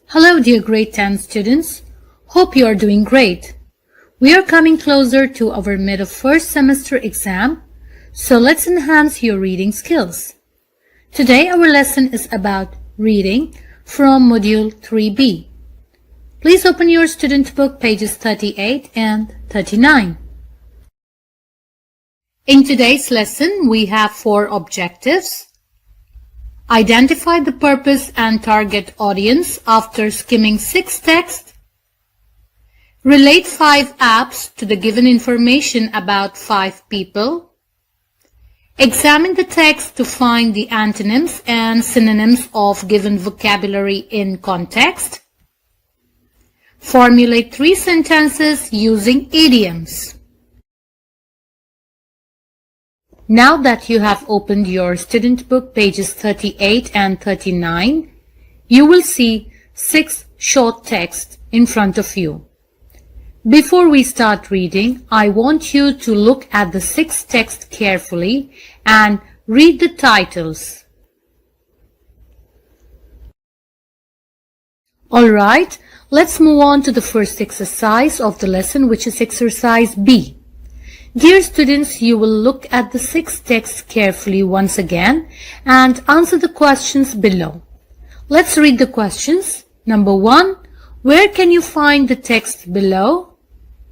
Hello dear grade 10 students. Hope you are doing great. We are coming closer to our mid of first semester exam, so let's enhance your reading skills. Today our lesson is about reading from module 3B. Please open your student book pages 38 and 39. In today's lesson we have 4 objectives. Identify the purpose and target audience after skimming 6 texts. Relate 5 apps to the given information about 5 people. Examine the text to find the antonyms and synonyms of given vocabulary in context. Formulate 3 sentences using idioms. Now that you have opened your student book pages 38 and 39, you will see 6 short texts in front of you. Before we start reading, I want you to look at the 6 texts carefully and read the titles. Alright, let's move on to the first exercise of the lesson, which is exercise B. Dear students, you will look at the 6 texts carefully once again and answer the questions below. Let's read the questions. Number 1, where can you find the text below?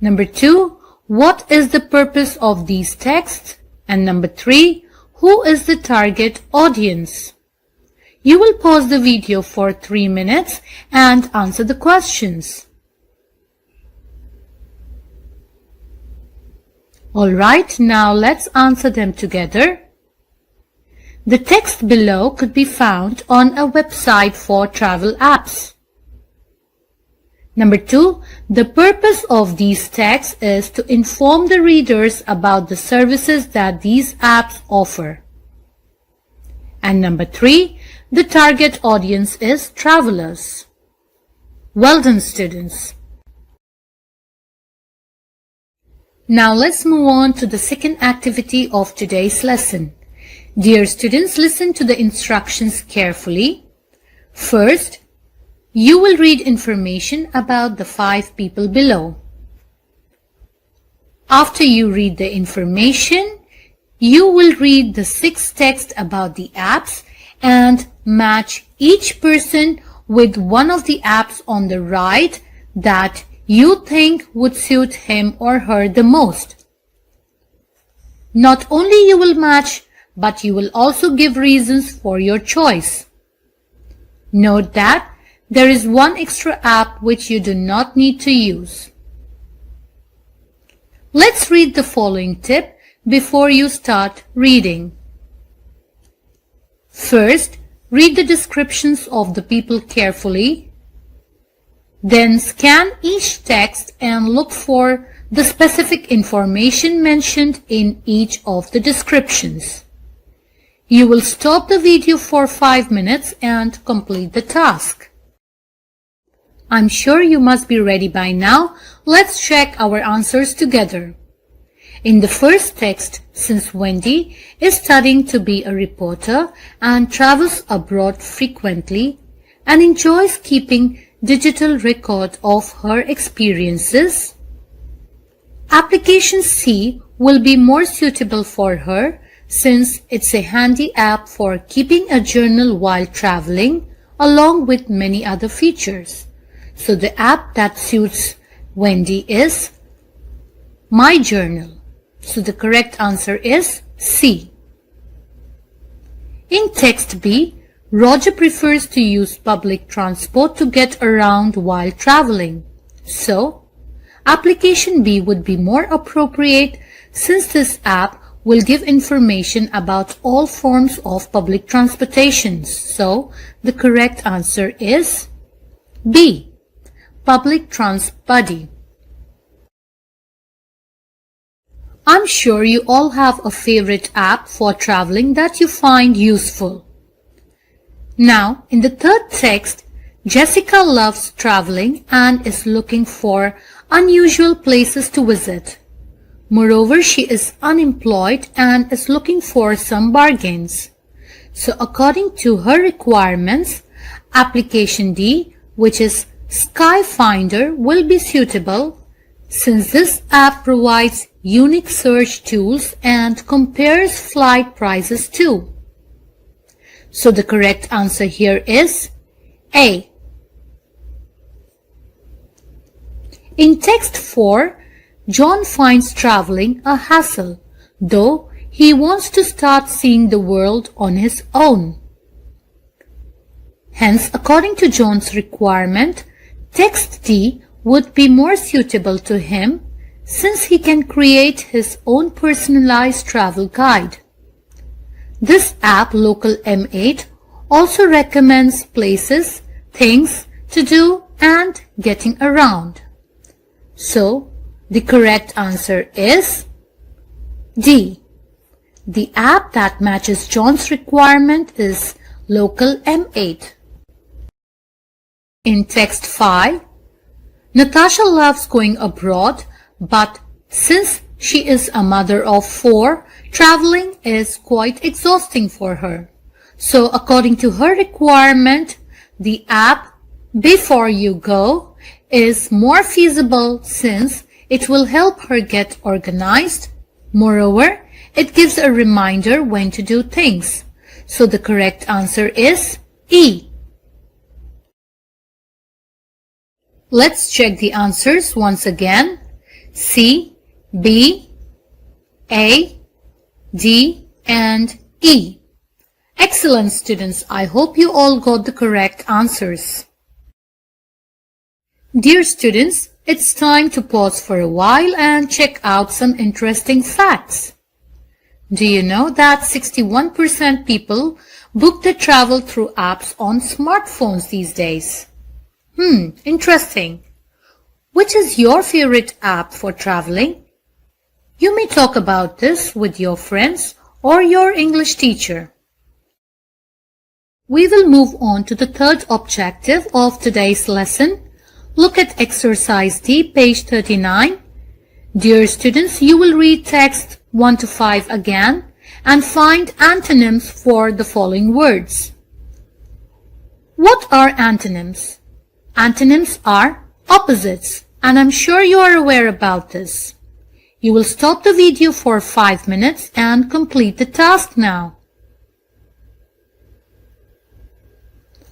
Number 2, what is the purpose of these texts? And number 3, who is the target audience? You will pause the video for 3 minutes and answer the questions. Alright, now let's answer them together. The text below could be found on a website for travel apps. Number 2, the purpose of these texts is to inform the readers about the services that these apps offer. And number 3, the target audience is travelers. Well done, students. Now let's move on to the second activity of today's lesson. Dear students, listen to the instructions carefully. First, you will read information about the 5 people below. After you read the information, you will read the 6 texts about the apps and match each person with one of the apps on the right that you think would suit him or her the most. Not only you will match, but you will also give reasons for your choice. Note that there is one extra app which you do not need to use. Let's read the following tip before you start reading. First, read the descriptions of the people carefully. Then scan each text and look for the specific information mentioned in each of the descriptions. You will stop the video for 5 minutes and complete the task. I'm sure you must be ready by now. Let's check our answers together. In the first text, since Wendy is studying to be a reporter and travels abroad frequently and enjoys keeping digital record of her experiences, application C will be more suitable for her since it's a handy app for keeping a journal while traveling along with many other features. So the app that suits Wendy is My Journal. So the correct answer is C. In text B, Roger prefers to use public transport to get around while traveling. So, application B would be more appropriate since this app will give information about all forms of public transportation. So, the correct answer is B. Public Trans Buddy. I'm sure you all have a favorite app for traveling that you find useful. Now, in the third text, Jessica loves traveling and is looking for unusual places to visit. Moreover, she is unemployed and is looking for some bargains. So according to her requirements, application D which is Skyfinder, will be suitable since this app provides unique search tools and compares flight prices too. So the correct answer here is A. In text 4, John finds traveling a hassle, though he wants to start seeing the world on his own. Hence, according to John's requirement, text D would be more suitable to him since he can create his own personalized travel guide. This app, Local M8, also recommends places, things to do, and getting around. So, the correct answer is D. The app that matches John's requirement is Local M8. In text 5, Natasha loves going abroad, but since she is a mother of 4, traveling is quite exhausting for her. So according to her requirement, the app Before You Go is more feasible since it will help her get organized. Moreover, it gives a reminder when to do things. So the correct answer is E. Let's check the answers once again. C, B, A, D, and E. Excellent, students. I hope you all got the correct answers. Dear students, it's time to pause for a while and check out some interesting facts. Do you know that 61% people book their travel through apps on smartphones these days? Interesting. Which is your favorite app for traveling? You may talk about this with your friends or your English teacher. We will move on to the third objective of today's lesson. Look at exercise D, page 39. Dear students, you will read text 1 to 5 again and find antonyms for the following words. What are antonyms? Antonyms are opposites, and I'm sure you are aware about this. You will stop the video for 5 minutes and complete the task now.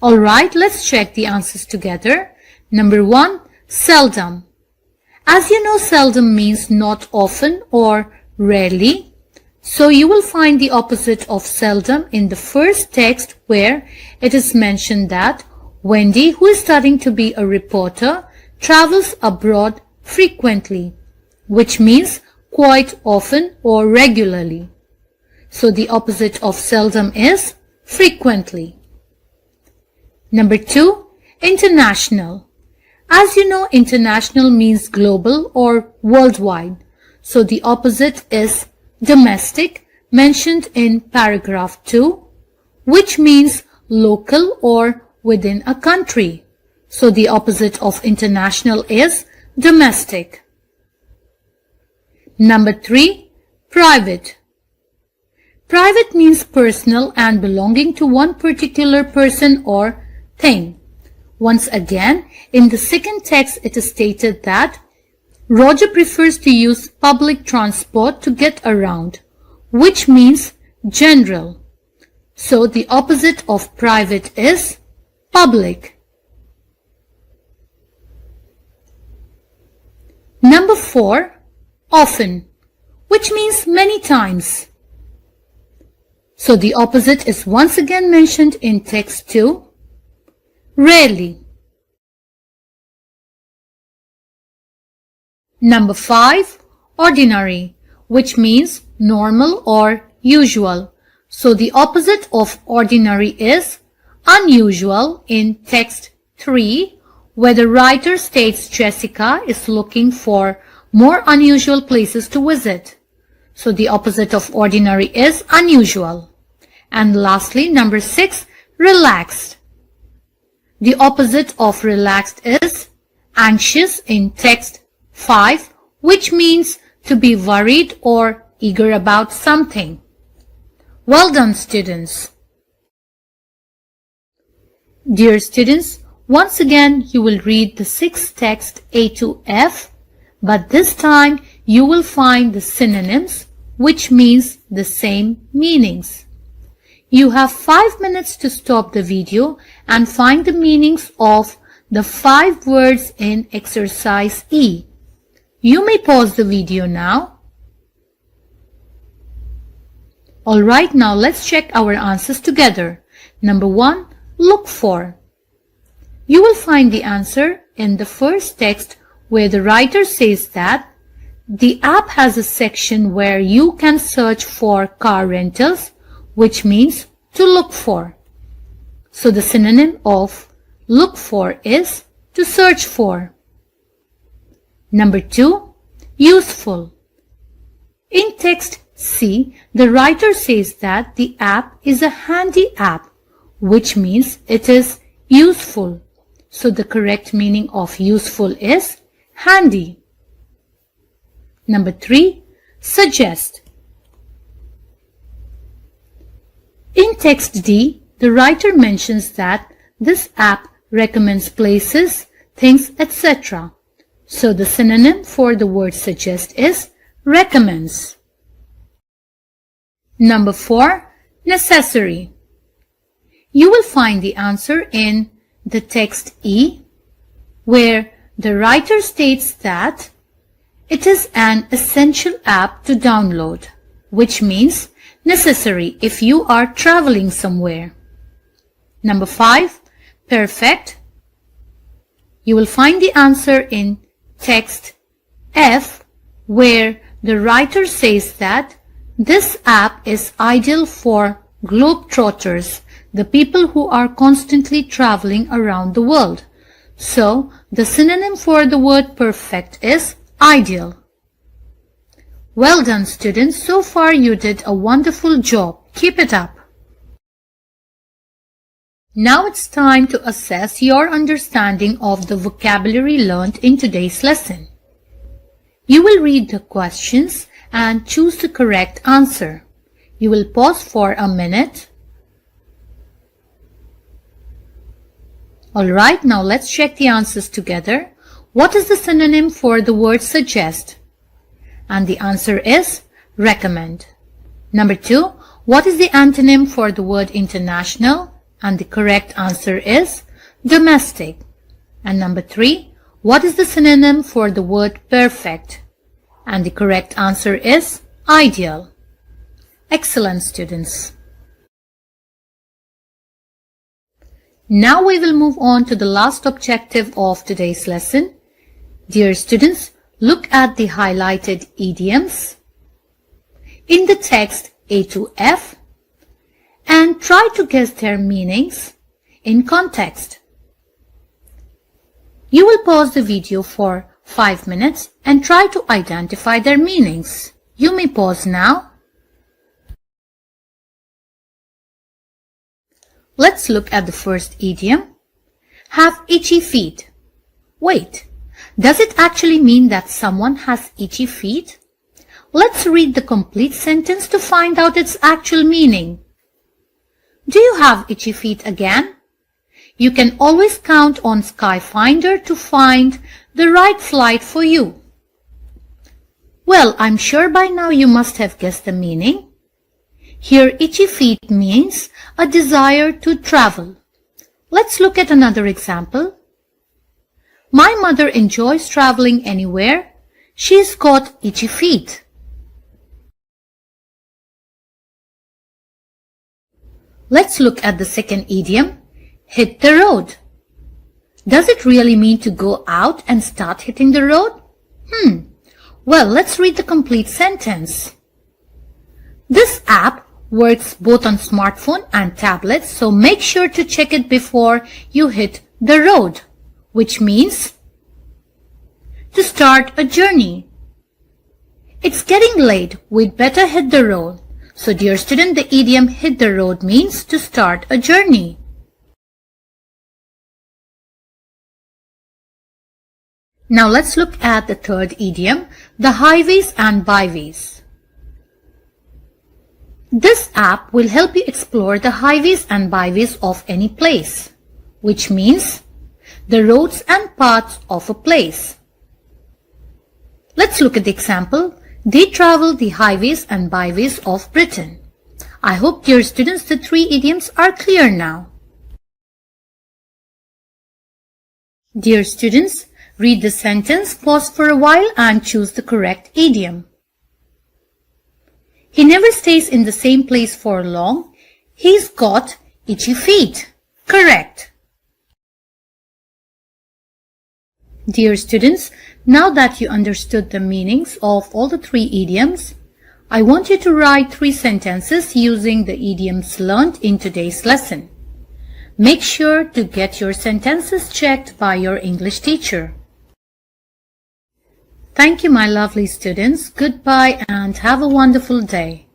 Alright, let's check the answers together. Number 1, seldom. As you know, seldom means not often or rarely. So you will find the opposite of seldom in the first text where it is mentioned that Wendy, who is studying to be a reporter, travels abroad frequently, which means quite often or regularly. So the opposite of seldom is frequently. Number 2, international. As you know, international means global or worldwide. So the opposite is domestic, mentioned in paragraph 2, which means local or within a country. So the opposite of international is domestic. Number 3, private. Private means personal and belonging to one particular person or thing. Once again, in the second text it is stated that Roger prefers to use public transport to get around, which means general. So the opposite of private is public. Number 4, often, which means many times. So the opposite is once again mentioned in text 2, rarely. Number 5, ordinary, which means normal or usual. So the opposite of ordinary is unusual in text 3, where the writer states Jessica is looking for more unusual places to visit. So the opposite of ordinary is unusual. And lastly, number 6, relaxed. The opposite of relaxed is anxious in text 5, which means to be worried or eager about something. Well done, students. Dear students, Once again, you will read the 6 text A to F, but this time you will find the synonyms, which means the same meanings. You have 5 minutes to stop the video and find the meanings of the 5 words in exercise E. You may pause the video now. Alright, now let's check our answers together. Number 1, look for. You will find the answer in the first text where the writer says that the app has a section where you can search for car rentals, which means to look for. So the synonym of look for is to search for. Number 2, useful. In text C, the writer says that the app is a handy app, which means it is useful. So the correct meaning of useful is handy. Number 3, suggest. In text D, the writer mentions that this app recommends places, things, etc. So the synonym for the word suggest is recommends. Number 4, necessary. You will find the answer in the text E, where the writer states that it is an essential app to download, which means necessary if you are traveling somewhere. Number 5, perfect. You will find the answer in text F, where the writer says that this app is ideal for globetrotters, the people who are constantly traveling around the world. So, the synonym for the word perfect is ideal. Well done, students. So far you did a wonderful job. Keep it up. Now it's time to assess your understanding of the vocabulary learned in today's lesson. You will read the questions and choose the correct answer. You will pause for a minute. Alright, now let's check the answers together. What is the synonym for the word suggest? And the answer is recommend. Number 2, what is the antonym for the word international? And the correct answer is domestic. And number 3, what is the synonym for the word perfect? And the correct answer is ideal. Excellent, students. Now we will move on to the last objective of today's lesson. Dear students, look at the highlighted idioms in the text A to F and try to guess their meanings in context. You will pause the video for 5 minutes and try to identify their meanings. You may pause now. Let's look at the first idiom. Have itchy feet. Wait, does it actually mean that someone has itchy feet? Let's read the complete sentence to find out its actual meaning. Do you have itchy feet again? You can always count on Skyfinder to find the right flight for you. Well, I'm sure by now you must have guessed the meaning. Here, itchy feet means a desire to travel. Let's look at another example. My mother enjoys traveling anywhere. She's got itchy feet. Let's look at the second idiom, hit the road. Does it really mean to go out and start hitting the road? Well, let's read the complete sentence. This app works both on smartphone and tablets, so make sure to check it before you hit the road, which means to start a journey. It's getting late, we'd better hit the road. So dear student, the idiom hit the road means to start a journey. Now let's look at the third idiom, the highways and byways. This app will help you explore the highways and byways of any place, which means the roads and paths of a place. Let's look at the example. They travel the highways and byways of Britain. I hope, dear students, the three idioms are clear now. Dear students, read the sentence, pause for a while and choose the correct idiom. He never stays in the same place for long. He's got itchy feet. Correct. Dear students, now that you understood the meanings of all the three idioms, I want you to write 3 sentences using the idioms learned in today's lesson. Make sure to get your sentences checked by your English teacher. Thank you, my lovely students. Goodbye and have a wonderful day.